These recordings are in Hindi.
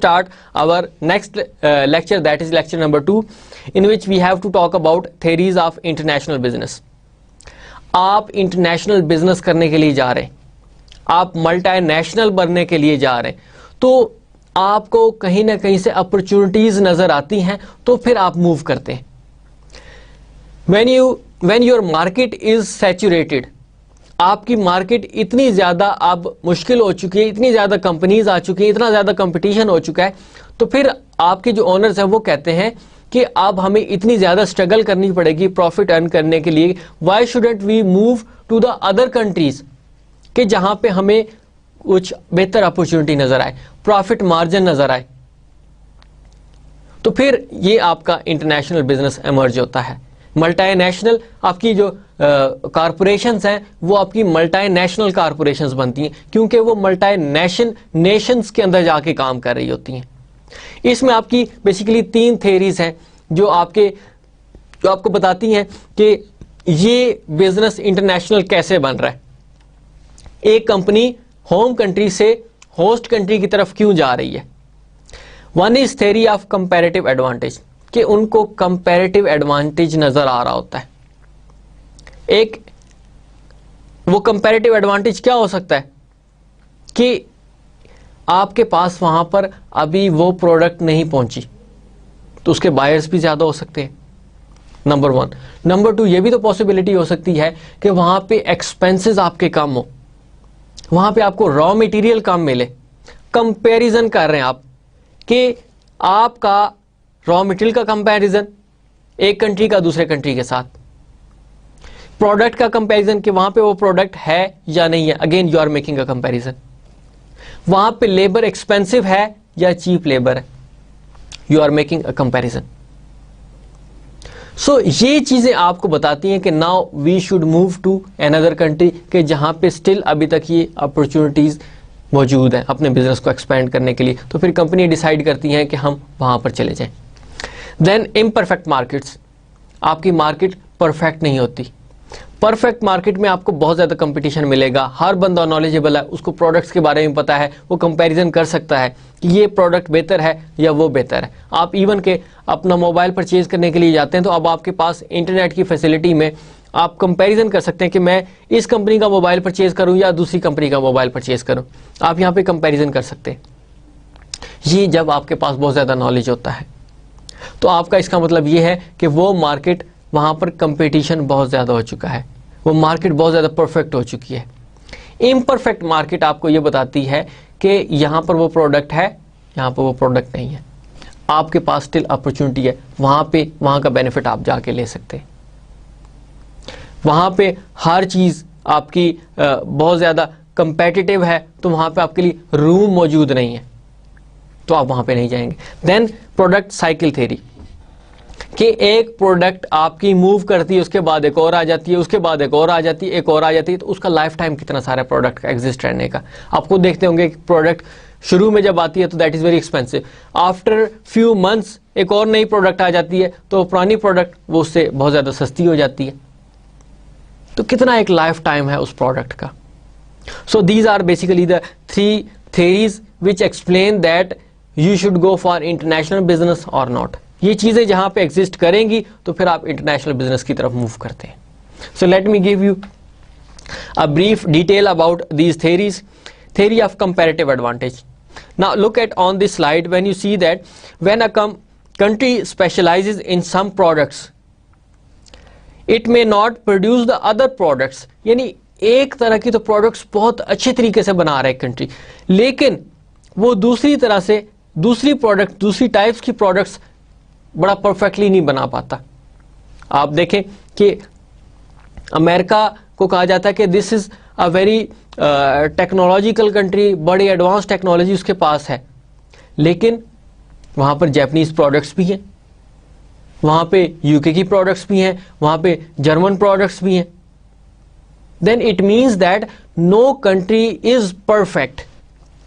start our next lecture, that is lecture number 2, in which we have to talk about theories of international business. आप इंटरनेशनल बिजनेस करने के लिए जा रहे हैं, आप मल्टीनेशनल बनने के लिए जा रहे हैं, तो आपको कहीं ना कहीं से अपॉर्चुनिटीज नजर आती हैं, तो फिर आप मूव करते हैं. when your market is saturated, आपकी मार्केट इतनी ज़्यादा अब मुश्किल हो चुकी है, इतनी ज़्यादा कंपनीज आ चुकी है, इतना ज़्यादा कंपटीशन हो चुका है, तो फिर आपके जो ओनर्स हैं वो कहते हैं कि अब हमें इतनी ज़्यादा स्ट्रगल करनी पड़ेगी प्रॉफिट अर्न करने के लिए. Why shouldn't we move to the other countries, कि जहाँ पे हमें कुछ बेहतर अपॉर्चुनिटी नज़र आए, प्रॉफिट मार्जिन नज़र आए. तो फिर ये आपका इंटरनेशनल बिजनेस एमर्ज होता है. मल्टीनेशनल आपकी जो कॉरपोरेशंस हैं वो आपकी मल्टीनेशनल कॉरपोरेशंस बनती हैं, क्योंकि वो नेशंस के अंदर जाके काम कर रही होती हैं. इसमें आपकी बेसिकली 3 थेरीज हैं जो आपको बताती हैं कि ये बिजनेस इंटरनेशनल कैसे बन रहा है. एक कंपनी होम कंट्री से होस्ट कंट्री की तरफ क्यों जा रही है. One is theory of comparative advantage, कि उनको कंपैरेटिव एडवांटेज नजर आ रहा होता है. एक वो कंपैरेटिव एडवांटेज क्या हो सकता है कि आपके पास वहां पर अभी वो प्रोडक्ट नहीं पहुंची, तो उसके बायर्स भी ज्यादा हो सकते हैं, नंबर 1. नंबर 2, ये भी तो पॉसिबिलिटी हो सकती है कि वहां पे एक्सपेंसेस आपके कम हो, वहां पे आपको रॉ मटेरियल कम मिले. कंपैरिजन कर रहे हैं आप कि आपका रॉ मटेरियल का कंपैरिजन एक कंट्री का दूसरे कंट्री के साथ, प्रोडक्ट का कंपैरिजन कि वहां पे वो प्रोडक्ट है या नहीं है, again you are making a comparison. वहां पे लेबर एक्सपेंसिव है या चीप लेबर है, you are making a comparison. So ये चीजें आपको बताती हैं कि now we should move to another country, के जहां पे स्टिल अभी तक ये अपॉर्चुनिटीज मौजूद हैं अपने बिजनेस को एक्सपेंड करने के लिए. तो फिर कंपनी डिसाइड करती हैं कि हम वहां पर चले जाएं. देन इम्परफेक्ट मार्केट्स, आपकी मार्केट परफेक्ट नहीं होती. परफेक्ट मार्केट में आपको बहुत ज़्यादा कंपटीशन मिलेगा, हर बंदा नॉलेजेबल है, उसको प्रोडक्ट्स के बारे में पता है, वो कंपैरिजन कर सकता है कि ये प्रोडक्ट बेहतर है या वो बेहतर है. आप इवन के अपना मोबाइल परचेज करने के लिए जाते हैं तो अब आपके पास इंटरनेट की फैसिलिटी में आप कंपैरिजन कर सकते हैं कि मैं इस कंपनी का मोबाइल परचेज करूं या दूसरी कंपनी का मोबाइल परचेज करूं. आप यहाँ पे कंपैरिजन कर सकते हैं. ये जब आपके पास बहुत ज़्यादा नॉलेज होता है, तो आपका इसका मतलब ये है कि वो मार्केट, वहाँ पर कंपटीशन बहुत ज़्यादा हो चुका है, वो मार्केट बहुत ज़्यादा परफेक्ट हो चुकी है. इम्परफेक्ट मार्केट आपको ये बताती है कि यहाँ पर वो प्रोडक्ट है, यहाँ पर वो प्रोडक्ट नहीं है, आपके पास स्टिल अपॉर्चुनिटी है, वहाँ का बेनिफिट आप जाके ले सकते हैं. वहाँ पे हर चीज़ आपकी बहुत ज़्यादा कंपेटिटिव है, तो वहाँ पे आपके लिए रूम मौजूद नहीं है, तो आप वहाँ पे नहीं जाएंगे. देन प्रोडक्ट साइकिल थ्योरी, कि एक प्रोडक्ट आपकी मूव करती है, उसके बाद एक और आ जाती है, उसके बाद एक और आ जाती है, एक और आ जाती है, तो उसका लाइफ टाइम कितना सारा प्रोडक्ट का एग्जिस्ट रहने का. आपको देखते होंगे कि प्रोडक्ट शुरू में जब आती है तो that is very expensive, after few months एक और नई प्रोडक्ट आ जाती है, तो पुरानी प्रोडक्ट वो उससे बहुत ज़्यादा सस्ती हो जाती है. तो कितना एक लाइफ टाइम है उस प्रोडक्ट का. So these are basically the 3 theories which explain that you should go for international business or not. ये चीजें जहां पे एग्जिस्ट करेंगी तो फिर आप इंटरनेशनल बिजनेस की तरफ मूव करते हैं. So let me give you a brief detail about these theories. Theory of comparative advantage. Now look at on this slide, when you see that when a country specializes in some products, it may not produce the other products. यानी एक तरह की तो प्रोडक्ट्स बहुत अच्छे तरीके से बना रहा है कंट्री, लेकिन वो दूसरी तरह से दूसरी टाइप्स की प्रोडक्ट्स बड़ा परफेक्टली नहीं बना पाता. आप देखें कि अमेरिका को कहा जाता है कि this is a very technological country, बड़ी एडवांस टेक्नोलॉजी उसके पास है, लेकिन वहाँ पर जापानीज प्रोडक्ट्स भी हैं, वहाँ पे यूके की प्रोडक्ट्स भी हैं, वहाँ पे जर्मन प्रोडक्ट्स भी हैं. Then it means that no country is perfect.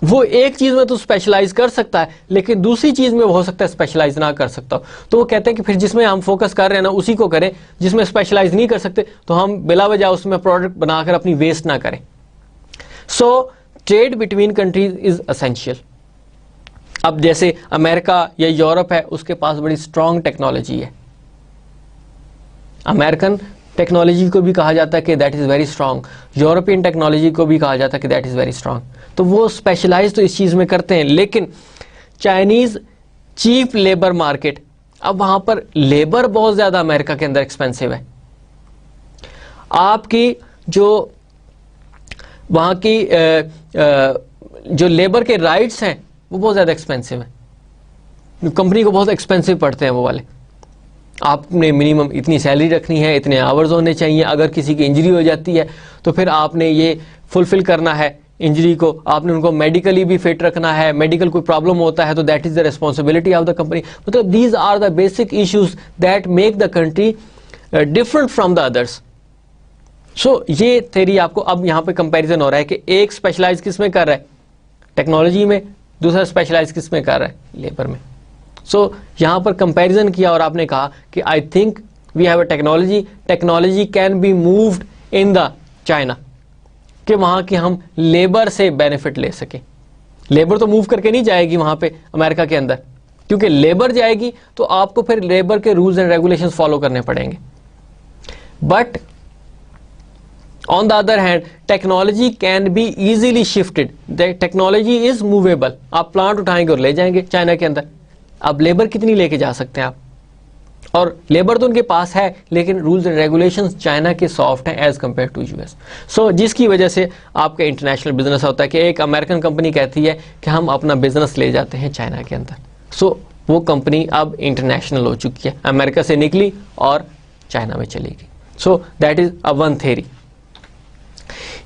वो एक चीज में तो स्पेशलाइज कर सकता है, लेकिन दूसरी चीज में हो सकता है स्पेशलाइज ना कर सकता. तो वो कहते हैं कि फिर जिसमें हम फोकस कर रहे हैं ना उसी को करें, जिसमें स्पेशलाइज नहीं कर सकते तो हम बिला वजह उसमें प्रोडक्ट बनाकर अपनी वेस्ट ना करें. So trade between countries is essential. अब जैसे अमेरिका या यूरोप है, उसके पास बड़ी स्ट्रांग टेक्नोलॉजी है। अमेरिकन टेक्नोलॉजी को भी कहा जाता है कि that is very strong, European technology को भी कहा जाता है कि दैट इज़ वेरी स्ट्रांग। तो वो स्पेशलाइज तो इस चीज़ में करते हैं, लेकिन चाइनीज़ चीप लेबर मार्केट, अब वहाँ पर लेबर बहुत ज़्यादा अमेरिका के अंदर एक्सपेंसिव है। आपकी जो वहाँ की जो लेबर के राइट्स हैं वो बहुत ज़्यादा एक्सपेंसिव है, कंपनी को बहुत एक्सपेंसिव पड़ते हैं वो वाले। आपने मिनिमम इतनी सैलरी रखनी है, इतने आवर्स होने चाहिए, अगर किसी की इंजरी हो जाती है तो फिर आपने ये फुलफिल करना है इंजरी को, आपने उनको मेडिकली भी फिट रखना है, मेडिकल कोई प्रॉब्लम होता है तो that is the responsibility of the company. मतलब these are the basic issues that make the country different from the others. So ये थ्योरी आपको अब यहाँ पे कंपैरिजन हो रहा है कि एक स्पेशलाइज किस में कर रहा है, टेक्नोलॉजी में, दूसरा स्पेशलाइज किस में कर रहा है, लेबर में। सो यहाँ पर कंपैरिजन किया और आपने कहा कि I think we have a technology can be moved in the China, कि वहाँ की हम लेबर से बेनिफिट ले सकें। लेबर तो मूव करके नहीं जाएगी वहाँ पे अमेरिका के अंदर, क्योंकि लेबर जाएगी तो आपको फिर लेबर के रूल्स एंड रेगुलेशंस फॉलो करने पड़ेंगे। But on the other hand technology can be easily shifted, technology is movable. आप प्लांट उठाएंगे और ले जाएंगे चाइना के अंदर। अब लेबर कितनी लेके जा सकते हैं आप, और लेबर तो उनके पास है लेकिन रूल्स एंड रेगुलेशंस चाइना के सॉफ्ट हैं एज कंपेयर टू यूएस। सो जिसकी वजह से आपका इंटरनेशनल बिजनेस होता है कि एक अमेरिकन कंपनी कहती है कि हम अपना बिजनेस ले जाते हैं चाइना के अंदर। सो वो कंपनी अब इंटरनेशनल हो चुकी है, अमेरिका से निकली और चाइना में चली गई। So that is a one theory.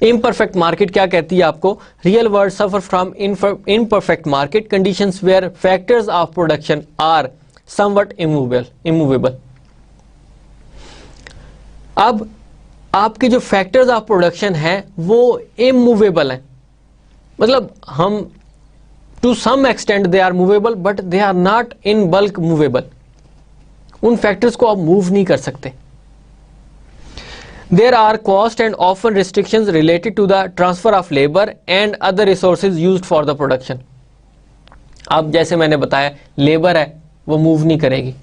Imperfect market क्या कहती है आपको, real world suffer from imperfect market conditions where factors of production are somewhat immovable. अब आपके जो फैक्टर्स ऑफ प्रोडक्शन है वो इमूवेबल हैं, मतलब हम to some extent they are movable but they are not in bulk movable. उन फैक्टर्स को आप मूव नहीं कर सकते। There are cost and often restrictions related to the transfer of labor and other resources used for the production. अब जैसे मैंने बताया लेबर है वो मूव नहीं करेगी,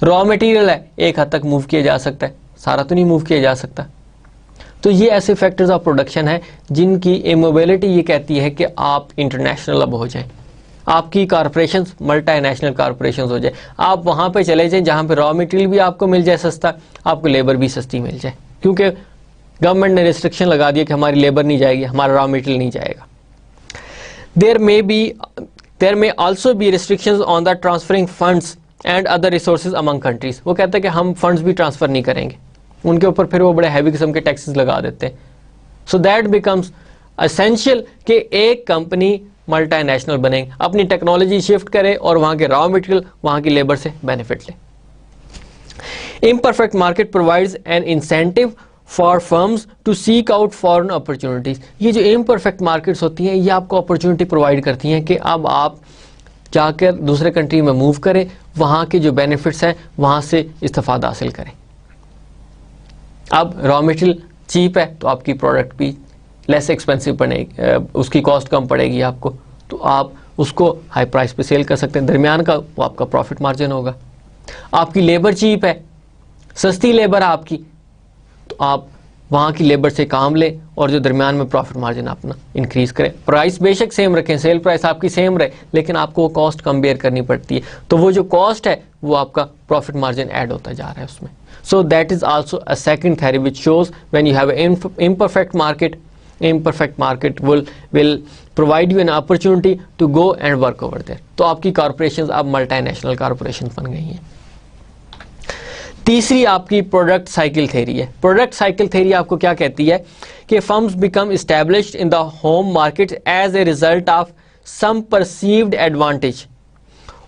रॉ मटेरियल है एक हद तक मूव किया जा सकता है, सारा तो नहीं मूव किया जा सकता। तो ये ऐसे फैक्टर्स ऑफ प्रोडक्शन है जिनकी इमोबिलिटी ये कहती है कि आप इंटरनेशनल अब हो जाएं, आपकी कॉरपोरेशंस मल्टीनेशनल कॉरपोरेशंस हो जाए, आप वहाँ पे चले जाएं जहाँ पे रॉ मटेरियल भी आपको मिल जाए सस्ता, आपको लेबर भी सस्ती मिल जाए, क्योंकि गवर्नमेंट ने रिस्ट्रिक्शन लगा दिया कि हमारी लेबर नहीं जाएगी, हमारा रॉ मटेरियल नहीं जाएगा। There may also be restrictions on the transferring funds and other resources among countries. वो कहते हैं कि हम फंड्स भी ट्रांसफर नहीं करेंगे, उनके ऊपर फिर वो बड़े हैवी किस्म के टैक्सेस लगा देते हैं। सो दैट बिकम्स एसेंशियल कि एक कंपनी मल्टीनेशनल बनेंगे, अपनी टेक्नोलॉजी शिफ्ट करे और वहाँ के रॉ मटेरियल वहाँ की लेबर से बेनिफिट ले। Imperfect market provides an incentive for firms to seek out foreign opportunities. ये जो इम्परफेक्ट मार्केट्स होती हैं ये आपको अपॉर्चुनिटी प्रोवाइड करती हैं कि अब आप जाकर दूसरे कंट्री में मूव करें, वहाँ के जो बेनिफिट्स हैं वहाँ से इस्तेफादा हासिल करें। अब रॉ मटेरियल चीप है तो आपकी प्रोडक्ट भी लेस एक्सपेंसिव बनेगी, उसकी कॉस्ट कम पड़ेगी आपको, तो आप उसको हाई प्राइस पे सेल कर सकते हैं, दरमियान का वो आपका प्रॉफिट मार्जिन होगा। आपकी लेबर चीप है, सस्ती लेबर है आपकी, तो आप वहाँ की लेबर से काम लें और जो दरमियान में प्रॉफिट मार्जिन अपना इंक्रीज करें। प्राइस बेशक सेम रखें, सेल प्राइस आपकी सेम रहे, लेकिन आपको वो कॉस्ट कम बेयर करनी पड़ती है, तो वो जो कॉस्ट है वो आपका प्रॉफिट मार्जिन ऐड होता जा रहा है उसमें। सो that is also a second theory which shows when you have imperfect market, imperfect market will provide you an opportunity to go and work over there। तो आपकी कॉर्पोरेशंस अब मल्टीनेशनल कॉर्पोरेशंस बन गई हैं। तीसरी आपकी प्रोडक्ट साइकिल थ्योरी है। प्रोडक्ट साइकिल थ्योरी आपको क्या कहती है कि firms become established in the home market as a result of some perceived advantage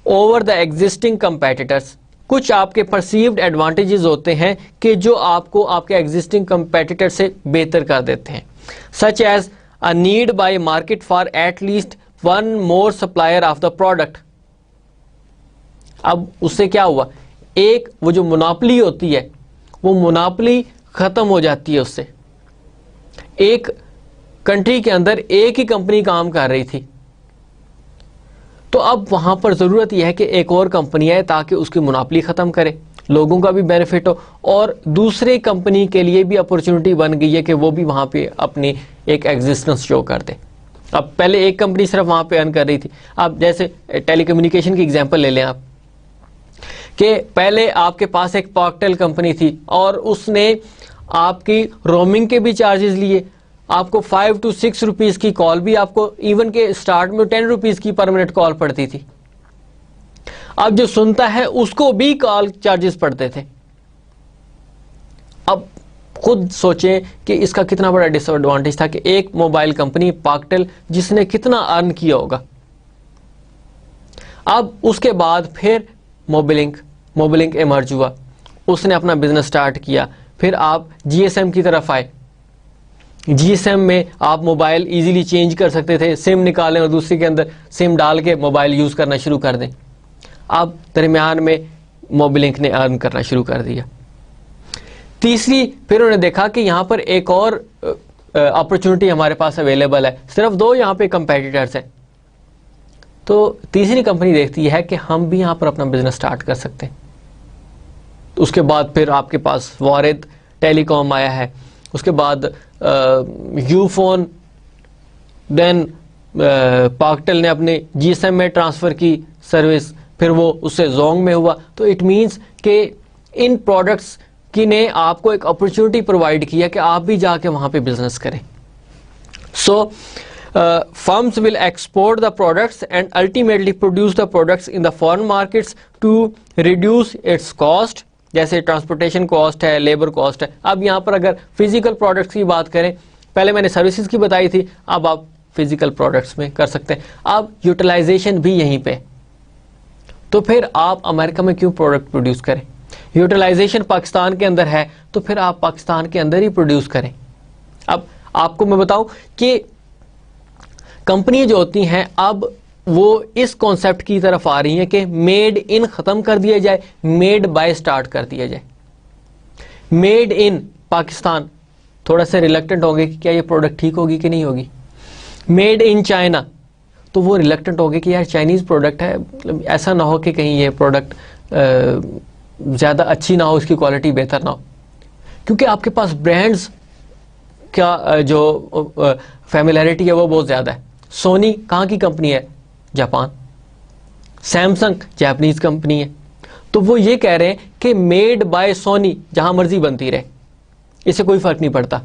over the existing competitors. कुछ आपके परसीव्ड एडवांटेजेस होते हैं कि जो आपको आपके एग्जिस्टिंग कंपेटिटर से बेहतर कर देते हैं, such as a need by market for at least one more supplier of the product। अब उससे क्या हुआ, एक वो जो मोनोपोली होती है वो मोनोपोली खत्म हो जाती है। उससे एक कंट्री के अंदर एक ही कंपनी काम कर रही थी, तो अब वहां पर जरूरत यह है कि एक और कंपनी आए ताकि उसकी मुनाफली खत्म करे, लोगों का भी बेनिफिट हो और दूसरे कंपनी के लिए भी अपॉर्चुनिटी बन गई है कि वो भी वहां पे अपनी एक एग्जिस्टेंस शो कर दे। अब पहले एक कंपनी सिर्फ वहां पे अर्न कर रही थी। अब जैसे टेलीकम्युनिकेशन की एग्जांपल ले लें आप, कि पहले आपके पास एक पॉकटेल कंपनी थी और उसने आपकी रोमिंग के भी चार्जेस लिए, आपको 5 to 6 रुपीज की कॉल भी, आपको इवन के स्टार्ट में 10 रुपीज की पर मिनट कॉल पड़ती थी। अब जो सुनता है उसको भी कॉल चार्जेस पड़ते थे। अब खुद सोचें कि इसका कितना बड़ा डिसएडवांटेज था कि एक मोबाइल कंपनी पॉकटेल जिसने कितना अर्न किया होगा। अब उसके बाद फिर मोबिलिंक इमर्ज हुआ, उसने अपना बिजनेस स्टार्ट किया। फिर आप जीएसएम की तरफ आए। जीएसएम में आप मोबाइल इजीली चेंज कर सकते थे, सिम निकालें और दूसरे के अंदर सिम डाल के मोबाइल यूज करना शुरू कर दें। अब दरमियान में मोबिलिंक ने अर्न करना शुरू कर दिया। तीसरी, फिर उन्होंने देखा कि यहां पर एक और अपॉर्चुनिटी हमारे पास अवेलेबल है, सिर्फ दो यहां पे कंपेटिटर्स हैं। तो तीसरी कंपनी देखती है कि हम भी यहां पर अपना बिजनेस स्टार्ट कर सकते हैं। उसके बाद फिर आपके पास वारिद टेलीकॉम आया है, उसके बाद यूफोन, देन पॉकटेल ने अपने जीएसएम में ट्रांसफर की सर्विस, फिर वो उससे जोंग में हुआ। तो इट मींस कि इन प्रोडक्ट्स की ने आपको एक अपॉर्चुनिटी प्रोवाइड किया कि आप भी जाके वहां पे बिजनेस करें। सो firms will export the products and ultimately produce the products in the foreign markets to reduce its cost, जैसे ट्रांसपोर्टेशन कॉस्ट है, लेबर कॉस्ट है। अब यहाँ पर अगर फिजिकल प्रोडक्ट्स की बात करें, पहले मैंने सर्विसेज की बताई थी, अब आप फिजिकल प्रोडक्ट्स में कर सकते हैं। अब यूटिलाइजेशन भी यहीं पे, तो फिर आप अमेरिका में क्यों प्रोडक्ट प्रोड्यूस करें? यूटिलाइजेशन पाकिस्तान के अंदर है तो फिर आप पाकिस्तान के अंदर ही प्रोड्यूस करें। अब आपको मैं बताऊं कि कंपनी जो होती हैं अब वो इस कॉन्सेप्ट की तरफ आ रही हैं कि मेड इन खत्म कर दिया जाए, मेड बाय स्टार्ट कर दिया जाए। मेड इन पाकिस्तान थोड़ा सा रिलक्टेंट होंगे कि क्या ये प्रोडक्ट ठीक होगी कि नहीं होगी। मेड इन चाइना तो वो रिलक्टेंट होंगे कि यार चाइनीज प्रोडक्ट है, मतलब ऐसा ना हो कि कहीं ये प्रोडक्ट ज़्यादा अच्छी ना हो, इसकी क्वालिटी बेहतर ना हो। क्योंकि आपके पास ब्रांड्स का जो फैमिलियरिटी है वो बहुत ज़्यादा है। सोनी कहाँ की कंपनी है? जापान। सैमसंग जापानीज कंपनी है। तो वो ये कह रहे हैं कि मेड बाय सोनी जहां मर्जी बनती रहे, इससे कोई फर्क नहीं पड़ता।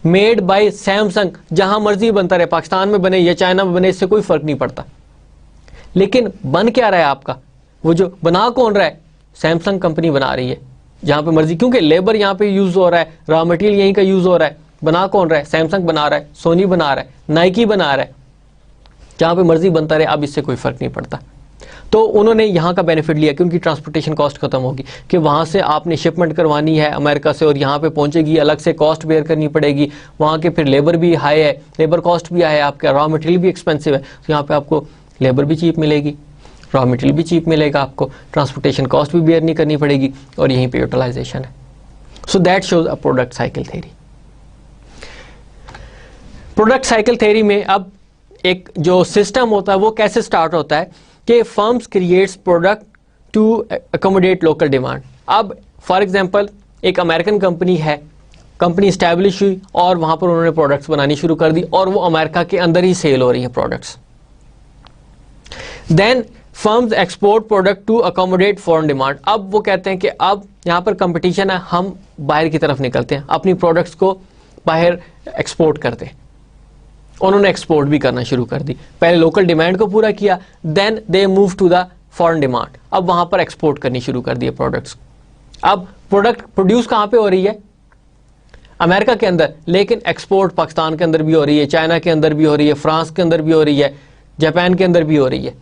मेड बाय सैमसंग जहां मर्जी बनता रहे, पाकिस्तान में बने या चाइना में बने, इससे कोई फर्क नहीं पड़ता। लेकिन बन क्या रहा है आपका? वो जो बना कौन रहा है? सैमसंग कंपनी बना रही है जहां पे मर्जी, क्योंकि लेबर यहां पे यूज हो रहा है, रॉ मटेरियल यहीं का यूज हो रहा है। बना कौन रहा है? सैमसंग बना रहा है, सोनी बना रहा है, नाइकी बना रहा है, जहां पे मर्जी बनता रहे, अब इससे कोई फर्क नहीं पड़ता। तो उन्होंने यहाँ का बेनिफिट लिया कि उनकी ट्रांसपोर्टेशन कॉस्ट खत्म होगी, कि वहाँ से आपने शिपमेंट करवानी है अमेरिका से और यहाँ पे पहुँचेगी, अलग से कॉस्ट बेयर करनी पड़ेगी। वहाँ के फिर लेबर भी हाई है, लेबर कॉस्ट भी हाई है, आपका रॉ मटेरियल भी एक्सपेंसिव है। तो यहाँ पे आपको लेबर भी चीप मिलेगी, रॉ मटेरियल भी चीप मिलेगा, आपको ट्रांसपोर्टेशन कॉस्ट भी बेयर नहीं करनी पड़ेगी और यहीं पर यूटिलाइजेशन है। So that shows a product cycle theory. Product cycle theory में अब एक जो सिस्टम होता है वो कैसे स्टार्ट होता है कि firms creates product to accommodate local demand. अब फॉर एग्जांपल एक अमेरिकन कंपनी है, कंपनी स्टैब्लिश हुई और वहां पर उन्होंने प्रोडक्ट्स बनानी शुरू कर दी और वो अमेरिका के अंदर ही सेल हो रही है products. Then firms export product to accommodate foreign demand. अब वो कहते हैं कि अब यहाँ पर कंपटीशन है, हम बाहर की तरफ निकलते हैं, अपनी प्रोडक्ट्स को बाहर एक्सपोर्ट करते हैं। उन्होंने एक्सपोर्ट भी करना शुरू कर दी। पहले लोकल डिमांड को पूरा किया, then they move to the foreign demand. अब वहां पर एक्सपोर्ट करनी शुरू कर दिए प्रोडक्ट्स। अब प्रोडक्ट प्रोड्यूस कहां पे हो रही है? अमेरिका के अंदर, लेकिन एक्सपोर्ट पाकिस्तान के अंदर भी हो रही है, चाइना के अंदर भी हो रही है, फ्रांस के अंदर भी हो रही है, जापान के अंदर भी हो रही है।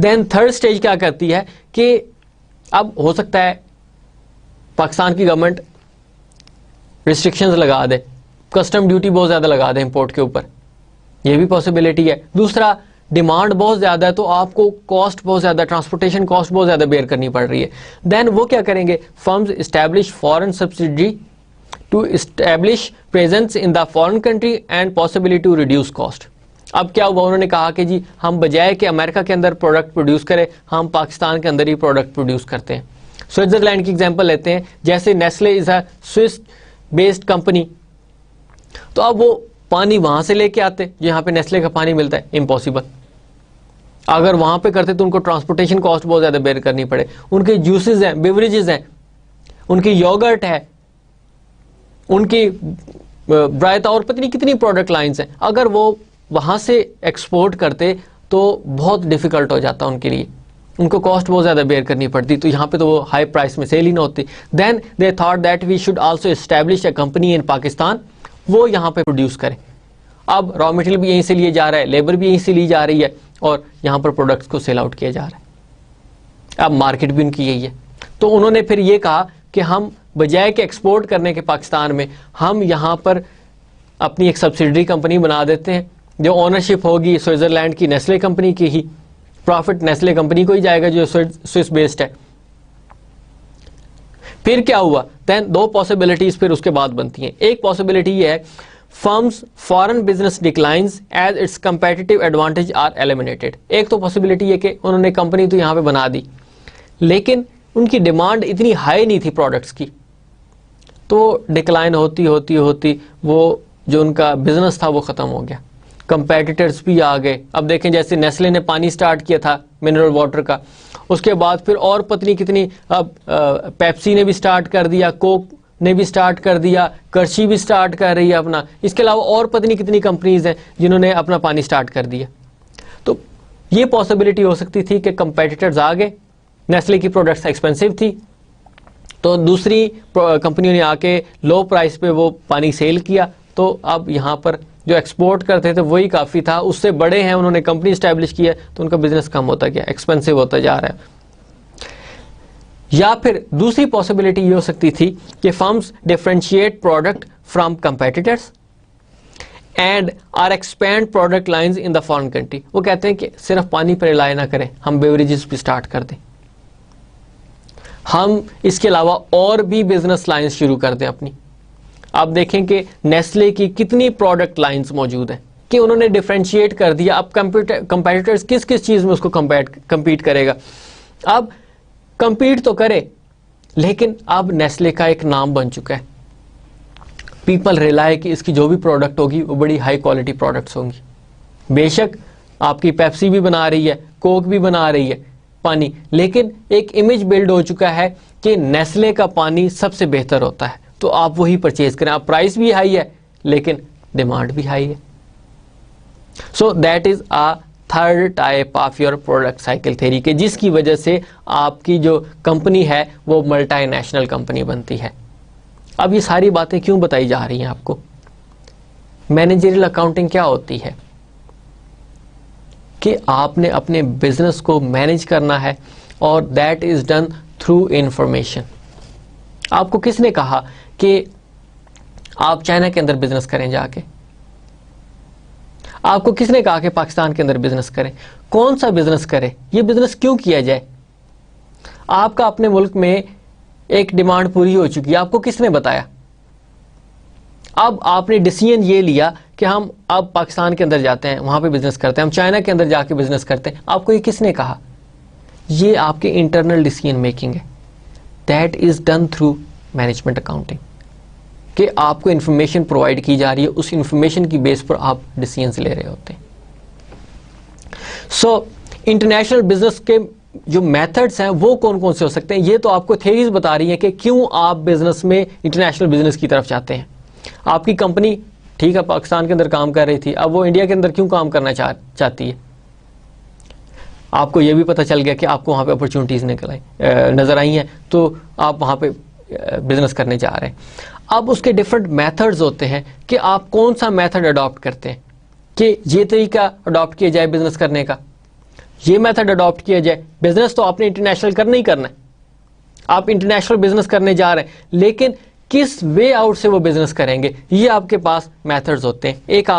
देन थर्ड स्टेज क्या करती है कि अब हो सकता है पाकिस्तान की गवर्नमेंट रिस्ट्रिक्शंस लगा दे, कस्टम ड्यूटी बहुत ज़्यादा लगा दें इंपोर्ट के ऊपर, ये भी पॉसिबिलिटी है। दूसरा, डिमांड बहुत ज़्यादा है तो आपको कॉस्ट बहुत ज़्यादा, ट्रांसपोर्टेशन कॉस्ट बहुत ज़्यादा बेयर करनी पड़ रही है। देन वो क्या करेंगे? Firms establish foreign subsidy to establish presence in the foreign country and possibility to reduce cost. अब क्या हुआ, उन्होंने कहा कि जी हम बजाय कि अमेरिका के अंदर प्रोडक्ट प्रोड्यूस करें, हम पाकिस्तान के अंदर ही प्रोडक्ट प्रोड्यूस करते हैं। स्विट्जरलैंड की एग्जांपल लेते हैं, जैसे Nestle is a Swiss based company, तो अब वो पानी वहां से लेके आते जो यहाँ पे नेस्ले का पानी मिलता है, इम्पॉसिबल। अगर वहां पे करते तो उनको ट्रांसपोर्टेशन कॉस्ट बहुत ज्यादा बेयर करनी पड़े। उनके जूसेस हैं, बेवरेजेस हैं, उनकी योगर्ट है, उनकी ब्रायता और पता नहीं कितनी प्रोडक्ट लाइंस हैं, अगर वो वहां से एक्सपोर्ट करते तो बहुत डिफिकल्ट हो जाता उनके लिए, उनको कॉस्ट बहुत ज्यादा बेयर करनी पड़ती, तो यहाँ पे तो वो हाई प्राइस में सेल ही ना होती। Then they thought that we should also establish a company in Pakistan, वो यहाँ पे प्रोड्यूस करे। अब रॉ मटेरियल भी यहीं से लिए जा रहा है, लेबर भी यहीं से ली जा रही है, और यहाँ पर प्रोडक्ट्स को सेल आउट किया जा रहा है। अब मार्केट भी उनकी यही है। तो उन्होंने फिर ये कहा कि हम बजाय के एक्सपोर्ट करने के पाकिस्तान में, हम यहाँ पर अपनी एक सब्सिडरी कंपनी बना देते हैं, जो ओनरशिप होगी स्विट्जरलैंड की नेस्ले कंपनी की ही, प्रॉफिट नेस्ले कंपनी को ही जाएगा जो स्विस बेस्ड है। फिर क्या हुआ, देन दो पॉसिबिलिटीज फिर उसके बाद बनती हैं। एक पॉसिबिलिटी ये है, firms foreign business declines as its competitive advantage are eliminated. एक तो पॉसिबिलिटी है कि उन्होंने कंपनी तो यहाँ पे बना दी, लेकिन उनकी डिमांड इतनी हाई नहीं थी प्रोडक्ट्स की, तो डिक्लाइन होती होती होती वो जो उनका बिजनेस था वो खत्म हो गया, कंपेटिटर्स भी आ गए। अब देखें जैसे नेस्ले ने पानी स्टार्ट किया था मिनरल वाटर का, उसके बाद फिर और पत्नी कितनी, अब पेप्सी ने भी स्टार्ट कर दिया, कोक ने भी स्टार्ट कर दिया, कर्शी भी स्टार्ट कर रही है अपना, इसके अलावा और पत्नी कितनी कंपनीज हैं जिन्होंने अपना पानी स्टार्ट कर दिया। तो ये पॉसिबिलिटी हो सकती थी कि कंपेटिटर्स आ गए, नेस्ले की प्रोडक्ट्स एक्सपेंसिव थी, तो दूसरी कंपनियों ने आके लो प्राइस पे वो पानी सेल किया, तो अब यहाँ पर जो एक्सपोर्ट करते थे वही काफ़ी था, उससे बड़े हैं, उन्होंने कंपनी स्टैब्लिश किया, तो उनका बिजनेस कम होता गया, एक्सपेंसिव होता जा रहा है। या फिर दूसरी पॉसिबिलिटी ये हो सकती थी कि firms differentiate product from competitors and are expand product lines in the foreign country. वो कहते हैं कि सिर्फ पानी पर रिलाय ना करें, हम बेवरेजेस भी स्टार्ट कर दें, हम इसके अलावा और भी बिजनेस लाइंस शुरू कर दें अपनी। आप देखें कि नेस्ले की कितनी प्रोडक्ट लाइंस मौजूद हैं कि उन्होंने डिफरेंशिएट कर दिया। अब कंपेटिटर्स किस किस चीज़ में उसको कंपीट करेगा, अब कंपीट तो करे, लेकिन अब नेस्ले का एक नाम बन चुका है, पीपल रिलाय कि इसकी जो भी प्रोडक्ट होगी वो बड़ी हाई क्वालिटी प्रोडक्ट्स होंगी। बेशक आपकी पेप्सी भी बना रही है, कोक भी बना रही है पानी, लेकिन एक इमेज बिल्ड हो चुका है कि नेस्ले का पानी सबसे बेहतर होता है, तो आप वही परचेज करें। आप प्राइस भी हाई है लेकिन डिमांड भी हाई है। सो that is a third type of your product cycle theory के, जिसकी वजह से आपकी जो कंपनी है वो मल्टीनेशनल कंपनी बनती है। अब ये सारी बातें क्यों बताई जा रही हैं आपको? मैनेजरियल अकाउंटिंग क्या होती है कि आपने अपने बिजनेस को मैनेज करना है, और that is done through information. आपको किसने कहा कि आप चाइना के अंदर बिजनेस करें जाके? आपको किसने कहा कि पाकिस्तान के अंदर बिजनेस करें? कौन सा बिजनेस करें? ये बिजनेस क्यों किया जाए? आपका अपने मुल्क में एक डिमांड पूरी हो चुकी है, आपको किसने बताया? अब आपने डिसीजन ये लिया कि हम अब पाकिस्तान के अंदर जाते हैं, वहां पे बिजनेस करते हैं, हम चाइना के अंदर जाके बिजनेस करते हैं। आपको ये किसने कहा? ये आपके इंटरनल डिसीजन मेकिंग है, that is done through management accounting, कि आपको इंफॉर्मेशन प्रोवाइड की जा रही है, उस इंफॉर्मेशन की बेस पर आप डिसीजंस ले रहे होते हैं। सो इंटरनेशनल बिजनेस के जो मेथड्स हैं वो कौन कौन से हो सकते हैं, ये तो आपको थ्योरीज बता रही हैं कि क्यों आप बिजनेस में इंटरनेशनल बिजनेस की तरफ जाते हैं। आपकी कंपनी ठीक है पाकिस्तान के अंदर काम कर रही थी, अब वो इंडिया के अंदर क्यों काम करना चाहती है? आपको ये भी पता चल गया कि आपको वहाँ पे अपॉर्चुनिटीज़ नज़र आई हैं, तो आप वहाँ पे बिजनेस करने जा रहे हैं। अब उसके डिफरेंट मेथड्स होते हैं कि आप कौन सा मेथड अडॉप्ट करते हैं, कि ये तरीका अडॉप्ट किया जाए बिजनेस करने का, ये मेथड अडॉप्ट किया जाए। बिजनेस तो आपने इंटरनेशनल करना ही करना है, आप इंटरनेशनल बिजनेस करने जा रहे हैं, लेकिन किस वे आउट से वो बिजनेस करेंगे, ये आपके पास मेथड्स होते हैं। एक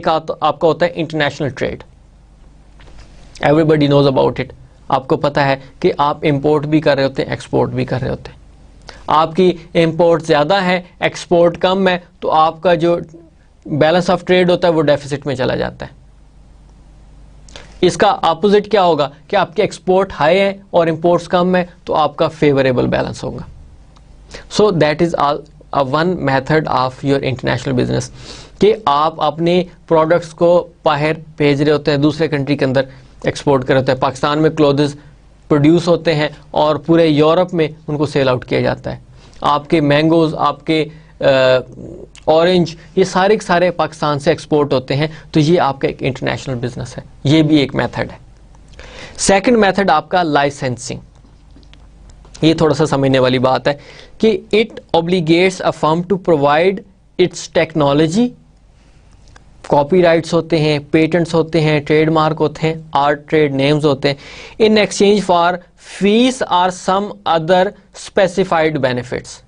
आपका होता है international trade, everybody knows about it. आपको पता है कि आप इंपोर्ट भी कर रहे होते हैं, एक्सपोर्ट भी कर रहे होते हैं। आपकी इंपोर्ट ज़्यादा है, एक्सपोर्ट कम है, तो आपका जो बैलेंस ऑफ ट्रेड होता है वो डेफिसिट में चला जाता है। इसका अपोजिट क्या होगा कि आपके एक्सपोर्ट हाई है और इंपोर्ट्स कम है, तो आपका फेवरेबल बैलेंस होगा। सो that is one method of your international business कि आप अपने प्रोडक्ट्स को बाहर भेज रहे होते हैं, दूसरे कंट्री के अंदर एक्सपोर्ट कर रहे होते हैं। पाकिस्तान में क्लोथ्स प्रोड्यूस होते हैं और पूरे यूरोप में उनको सेल आउट किया जाता है। आपके मैंगोज, आपके ऑरेंज, ये सारे के सारे पाकिस्तान से एक्सपोर्ट होते हैं, तो ये आपका एक इंटरनेशनल बिजनेस है, ये भी एक मेथड है। सेकंड मेथड आपका लाइसेंसिंग। ये थोड़ा सा समझने वाली बात है कि it obligates a firm to provide its technology, copyrights होते हैं, पेटेंट्स होते हैं, ट्रेडमार्क होते हैं, आर्ट ट्रेड नेम्स होते हैं, इन एक्सचेंज फॉर फीस और सम अदर स्पेसिफाइड बेनिफिट्स।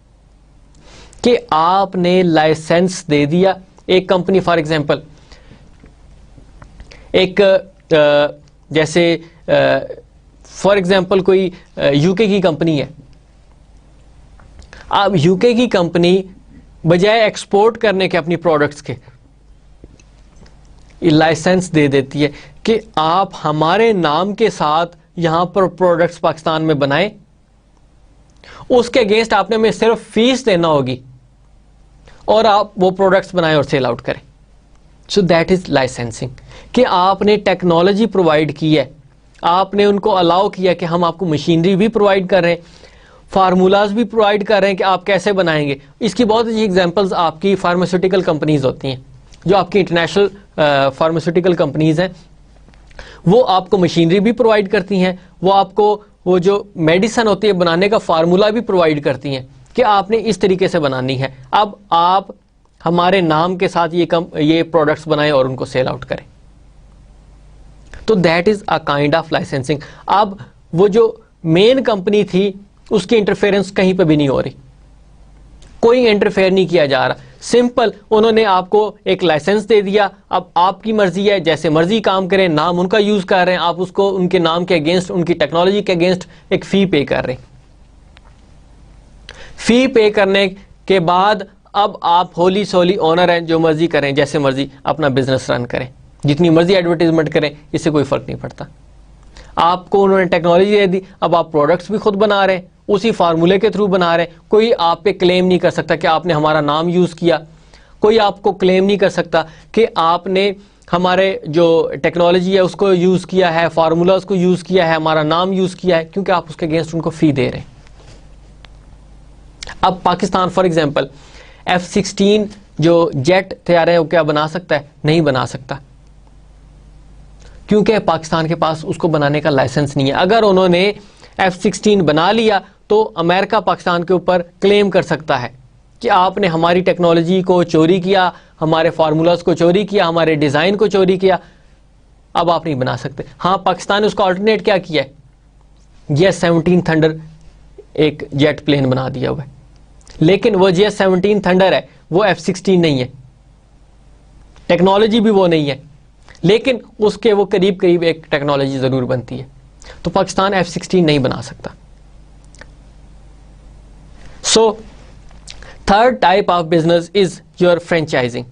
कि आपने लाइसेंस दे दिया, एक कंपनी फॉर एग्जांपल, एक जैसे फॉर एग्जांपल कोई यूके की कंपनी है। अब यूके की कंपनी बजाय एक्सपोर्ट करने के अपनी प्रोडक्ट्स के लाइसेंस दे देती है कि आप हमारे नाम के साथ यहां पर प्रोडक्ट्स पाकिस्तान में बनाएं, उसके अगेंस्ट आपने हमें सिर्फ फीस देना होगी और आप वो प्रोडक्ट्स बनाएं और सेल आउट करें। सो दैट इज लाइसेंसिंग कि आपने टेक्नोलॉजी प्रोवाइड की है, आपने उनको अलाउ किया कि हम आपको मशीनरी भी प्रोवाइड कर रहे हैं, फार्मूलाज भी प्रोवाइड कर रहे हैं कि आप कैसे बनाएंगे। इसकी बहुत अच्छी एग्जांपल्स आपकी फार्मास्यूटिकल कंपनीज होती हैं, जो आपकी इंटरनेशनल फार्मास्यूटिकल कंपनीज हैं, वो आपको मशीनरी भी प्रोवाइड करती हैं, वो आपको वो जो मेडिसिन होती है बनाने का फार्मूला भी प्रोवाइड करती हैं कि आपने इस तरीके से बनानी है। अब आप हमारे नाम के साथ ये प्रोडक्ट्स बनाएं और उनको सेल आउट करें। तो that is a kind of licensing. अब वो जो मेन कंपनी थी उसकी इंटरफेरेंस कहीं पे भी नहीं हो रही, कोई इंटरफेयर नहीं किया जा रहा। सिंपल उन्होंने आपको एक लाइसेंस दे दिया, अब आपकी मर्जी है, जैसे मर्जी काम करें, नाम उनका यूज कर रहे हैं, आप उसको उनके नाम के अगेंस्ट, उनकी टेक्नोलॉजी के अगेंस्ट एक फी पे कर रहे हैं। फी पे करने के बाद अब आप होली सोली ओनर हैं, जो मर्जी करें, जैसे मर्जी अपना बिजनेस रन करें, जितनी मर्जी एडवर्टीजमेंट करें, इससे कोई फर्क नहीं पड़ता। आपको उन्होंने टेक्नोलॉजी दे दी, अब आप प्रोडक्ट्स भी खुद बना रहे हैं, उसी फार्मूले के थ्रू बना रहे हैं। कोई आप पे क्लेम नहीं कर सकता कि आपने हमारा नाम यूज किया, कोई आपको क्लेम नहीं कर सकता कि आपने हमारे जो टेक्नोलॉजी है उसको यूज किया है, फार्मूलाज को यूज किया है, हमारा नाम यूज किया है, क्योंकि आप उसके अगेंस्ट उनको फी दे रहे हैं। अब पाकिस्तान फॉर एग्जांपल F-16 जो जेट तैयार है वो क्या बना सकता है? नहीं बना सकता, क्योंकि पाकिस्तान के पास उसको बनाने का लाइसेंस नहीं है। अगर उन्होंने F-16 बना लिया तो अमेरिका पाकिस्तान के ऊपर क्लेम कर सकता है कि आपने हमारी टेक्नोलॉजी को चोरी किया, हमारे फार्मूलाज को चोरी किया, हमारे डिज़ाइन को चोरी किया, अब आप नहीं बना सकते। हाँ, पाकिस्तान ने उसको अल्टरनेट क्या किया है, JS-17 थंडर एक जेट प्लेन बना दिया हुआ है, लेकिन वो JS-17 थंडर है, वो F-16 नहीं है, टेक्नोलॉजी भी वो नहीं है, लेकिन उसके वो करीब करीब एक टेक्नोलॉजी जरूर बनती है। तो पाकिस्तान F-16 नहीं बना सकता। So third type of business is your franchising,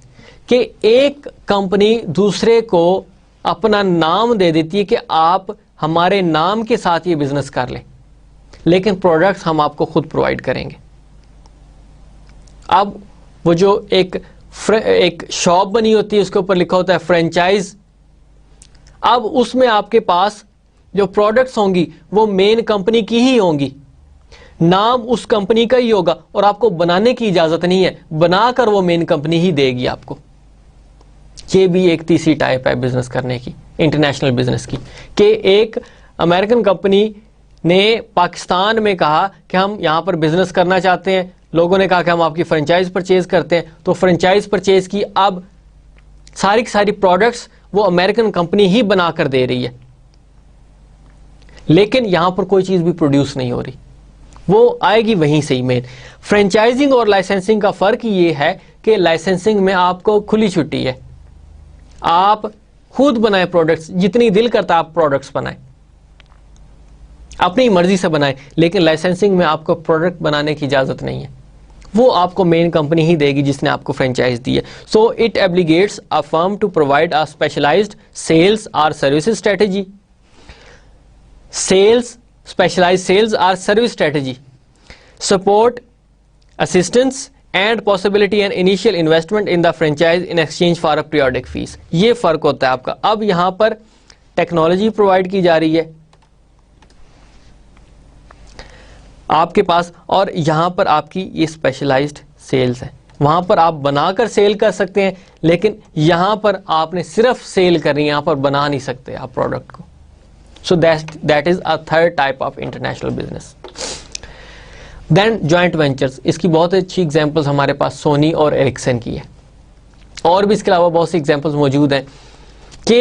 कि एक कंपनी दूसरे को अपना नाम दे देती है कि आप हमारे नाम के साथ ये बिजनेस कर लें, लेकिन प्रोडक्ट्स हम आपको खुद प्रोवाइड करेंगे। अब वो जो एक शॉप बनी होती है, उसके ऊपर लिखा होता है फ्रेंचाइज। अब उसमें आपके पास जो प्रोडक्ट्स होंगी वो मेन कंपनी की ही होंगी, नाम उस कंपनी का ही होगा, और आपको बनाने की इजाजत नहीं है, बनाकर वो मेन कंपनी ही देगी आपको। ये भी एक तीसरी टाइप है बिजनेस करने की, इंटरनेशनल बिजनेस की, कि एक अमेरिकन कंपनी ने पाकिस्तान में कहा कि हम यहां पर बिजनेस करना चाहते हैं, लोगों ने कहा कि हम आपकी फ्रेंचाइज परचेज करते हैं, तो फ्रेंचाइज परचेज की। अब सारी की सारी प्रोडक्ट्स वो अमेरिकन कंपनी ही बनाकर दे रही है, लेकिन यहां पर कोई चीज भी प्रोड्यूस नहीं हो रही, वो आएगी वहीं से ही। मेन फ्रेंचाइजिंग और लाइसेंसिंग का फर्क ये है कि लाइसेंसिंग में आपको खुली छुट्टी है, आप खुद बनाए प्रोडक्ट्स, जितनी दिल करता आप प्रोडक्ट्स बनाए, अपनी मर्जी से बनाए, लेकिन लाइसेंसिंग में आपको प्रोडक्ट बनाने की इजाजत नहीं है। वो आपको मेन कंपनी ही देगी जिसने आपको फ्रेंचाइज दी है। So it obligates a firm to provide a specialized sales और services strategy, sales, specialized sales or service strategy, support, assistance and possibility and initial investment in the franchise in exchange for a periodic fees। ये फर्क होता है आपका। अब यहां पर टेक्नोलॉजी प्रोवाइड की जा रही है आपके पास, और यहां पर आपकी ये स्पेशलाइज्ड सेल्स है। वहां पर आप बनाकर सेल कर सकते हैं, लेकिन यहां पर आपने सिर्फ सेल करनी है, यहां पर बना नहीं सकते आप प्रोडक्ट को। So that is a third type of international business. Then joint ventures, इसकी बहुत अच्छी एग्जांपल्स हमारे पास सोनी और एरिक्सन की है, और भी इसके अलावा बहुत सी एग्जांपल्स मौजूद हैं कि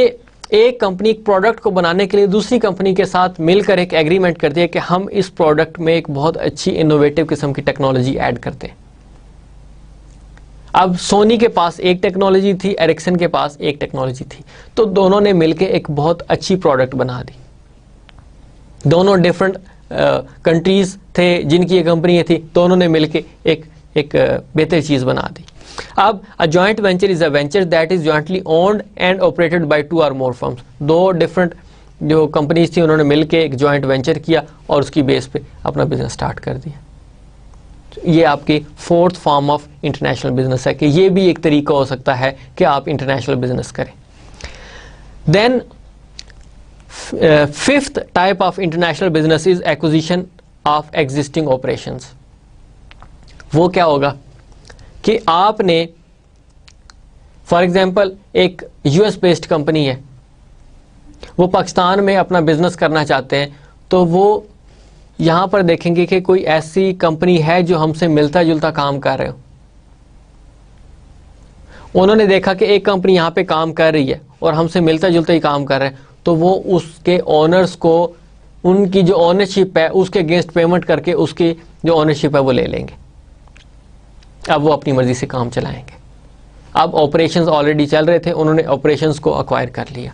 एक कंपनी एक प्रोडक्ट को बनाने के लिए दूसरी कंपनी के साथ मिलकर एक एग्रीमेंट करती है कि हम इस प्रोडक्ट में एक बहुत अच्छी इनोवेटिव किस्म की टेक्नोलॉजी ऐड करते हैं। अब सोनी के पास एक टेक्नोलॉजी थी, एरिक्सन के पास एक टेक्नोलॉजी थी, तो दोनों ने मिलकर एक बहुत अच्छी प्रोडक्ट बना दी। दोनों डिफरेंट कंट्रीज थे जिनकी ये कंपनियां थी, दोनों ने मिलके एक बेहतर चीज बना दी। अब a joint venture is a venture that is jointly owned and operated by 2 और मोर फर्म्स। 2 डिफरेंट जो कंपनीज थी उन्होंने मिलके एक जॉइंट वेंचर किया और उसकी बेस पे अपना बिजनेस स्टार्ट कर दिया। ये आपकी 4th form of international business है कि ये भी एक तरीका हो सकता है कि आप इंटरनेशनल बिजनेस करें। Then 5th type of international business is acquisition of existing operations। वो क्या होगा कि आपने फॉर एग्जांपल एक यूएस बेस्ड कंपनी है, वो पाकिस्तान में अपना बिजनेस करना चाहते हैं, तो वो यहां पर देखेंगे कि कोई ऐसी कंपनी है जो हमसे मिलता जुलता काम कर रहे हो। उन्होंने देखा कि एक कंपनी यहां पे काम कर रही है और हमसे मिलता जुलता ही काम कर रहे हैं, तो वो उसके ओनर्स को उनकी जो ओनरशिप है उसके अगेंस्ट पेमेंट करके उसकी जो ओनरशिप है वो ले लेंगे। अब वो अपनी मर्जी से काम चलाएंगे। अब ऑपरेशंस ऑलरेडी चल रहे थे, उन्होंने ऑपरेशंस को अक्वायर कर लिया।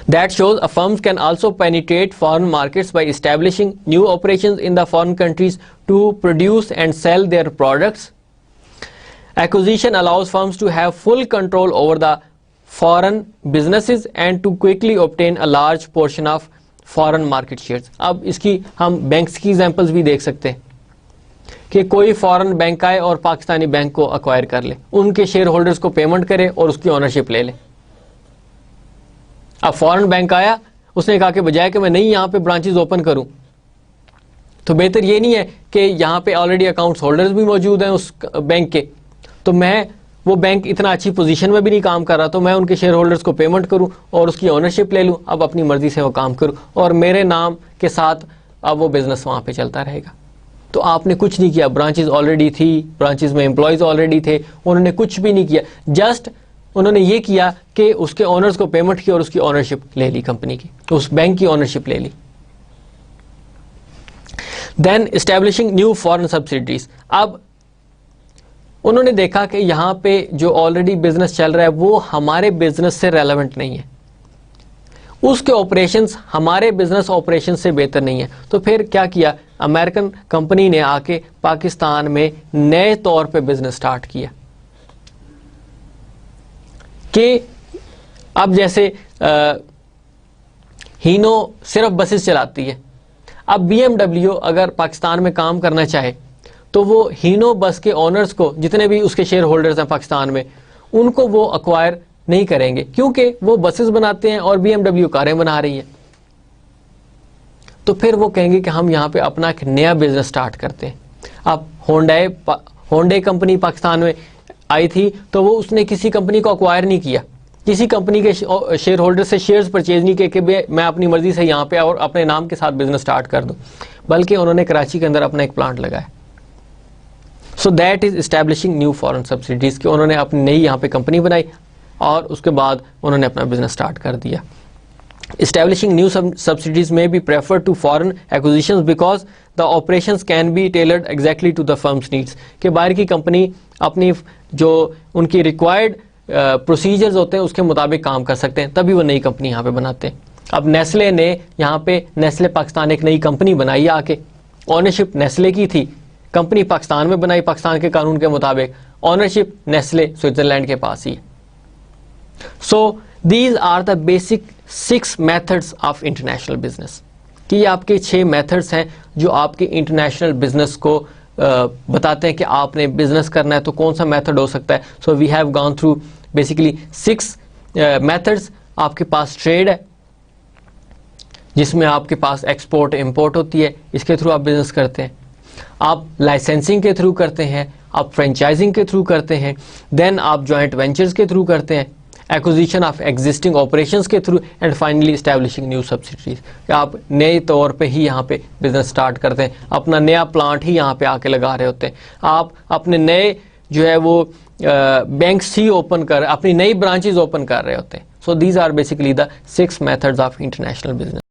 That shows a firm can also penetrate foreign markets by establishing new operations in the foreign countries to produce and sell their products. Acquisition allows firms to have full control over the foreign businesses and to quickly obtain a large portion of foreign market shares। अब इसकी हम बैंक्स की एग्जांपल्स भी देख सकते हैं कि कोई फॉरेन बैंक आए और पाकिस्तानी बैंक को अक्वायर कर ले, उनके शेयर होल्डर्स को पेमेंट करे और उसकी ओनरशिप ले ले। अब फॉरेन बैंक आया, उसने कहा कि बजाय कि मैं नहीं यहां पे ब्रांचेस ओपन करूं, तो बेहतर ये नहीं है कि यहां पे ऑलरेडी अकाउंट्स होल्डर्स भी मौजूद हैं उस बैंक के, तो मैं वो बैंक इतना अच्छी पोजीशन में भी नहीं काम कर रहा, तो मैं उनके शेयर होल्डर्स को पेमेंट करूं और उसकी ओनरशिप ले लूं, अब अपनी मर्जी से वो काम करूं और मेरे नाम के साथ अब वो बिजनेस वहां पे चलता रहेगा। तो आपने कुछ नहीं किया, ब्रांचेस ऑलरेडी थी, ब्रांचेस में एम्प्लॉयज ऑलरेडी थे, उन्होंने कुछ भी नहीं किया, जस्ट उन्होंने ये किया कि उसके ओनर्स को पेमेंट की और उसकी ओनरशिप ले ली, कंपनी की उस बैंक की ओनरशिप ले ली। Then establishing new foreign subsidiaries. अब उन्होंने देखा कि यहां पे जो ऑलरेडी बिजनेस चल रहा है वो हमारे बिजनेस से रेलेवेंट नहीं है, उसके ऑपरेशंस हमारे बिजनेस ऑपरेशन से बेहतर नहीं है, तो फिर क्या किया, अमेरिकन कंपनी ने आके पाकिस्तान में नए तौर पे बिजनेस स्टार्ट किया कि अब जैसे हीनो सिर्फ बसेस चलाती है, अब BMW अगर पाकिस्तान में काम करना चाहे तो वो हीनो बस के ओनर्स को, जितने भी उसके शेयर होल्डर्स हैं पाकिस्तान में, उनको वो अक्वायर नहीं करेंगे क्योंकि वो बसेस बनाते हैं और BMW कारें बना रही है। तो फिर वो कहेंगे कि हम यहाँ पे अपना एक नया बिजनेस स्टार्ट करते हैं। अब होंडे कंपनी पाकिस्तान में आई थी तो वो उसने किसी कंपनी को अक्वायर नहीं किया, किसी कंपनी के शेयर होल्डर से शेयर्स परचेज नहीं किए कि मैं अपनी मर्जी से यहाँ पे और अपने नाम के साथ बिजनेस स्टार्ट कर दूं, बल्कि उन्होंने कराची के अंदर अपना एक प्लांट लगाया। सो that is establishing new foreign subsidies कि उन्होंने अपनी नई यहाँ पे कंपनी बनाई और उसके बाद उन्होंने अपना बिजनेस स्टार्ट कर दिया। Establishing new subsidies may be preferred to foreign acquisitions because the operations can be tailored exactly to the firm's needs। कि बाहर की कंपनी अपनी जो उनकी रिक्वायर्ड प्रोसीजर्स होते हैं उसके मुताबिक काम कर सकते हैं, तभी वो नई कंपनी यहाँ पे बनाते हैं। अब नेस्ले ने यहाँ पे नेस्ले पाकिस्तान एक नई कंपनी बनाई आके, ऑनरशिप नेस्ले की थी कंपनी पाकिस्तान में बनाई पाकिस्तान के कानून के मुताबिक, ओनरशिप नेस्ले स्विट्जरलैंड के पास ही है। So these are the basic 6 methods of international business, कि ये आपके 6 मेथड्स हैं जो आपके इंटरनेशनल बिजनेस को बताते हैं कि आपने बिजनेस करना है तो कौन सा मेथड हो सकता है। So we have gone through basically 6 methods. आपके पास ट्रेड है जिसमें आपके पास एक्सपोर्ट इंपोर्ट होती है, इसके थ्रू आप बिजनेस करते हैं। आप लाइसेंसिंग के थ्रू करते हैं, आप फ्रेंचाइजिंग के थ्रू करते हैं, देन आप जॉइंट वेंचर्स के थ्रू करते हैं, एक्विजिशन ऑफ एग्जिस्टिंग ऑपरेशंस के through, and finally establishing new subsidies. आप नए तौर पे ही यहाँ पे बिजनेस स्टार्ट करते हैं, अपना नया प्लांट ही यहाँ पे आके लगा रहे होते हैं, आप अपने नए जो है वो बैंक्स ही ओपन कर, अपनी नई ब्रांचेज ओपन कर रहे होते हैं। So these are basically the 6 methods of international business.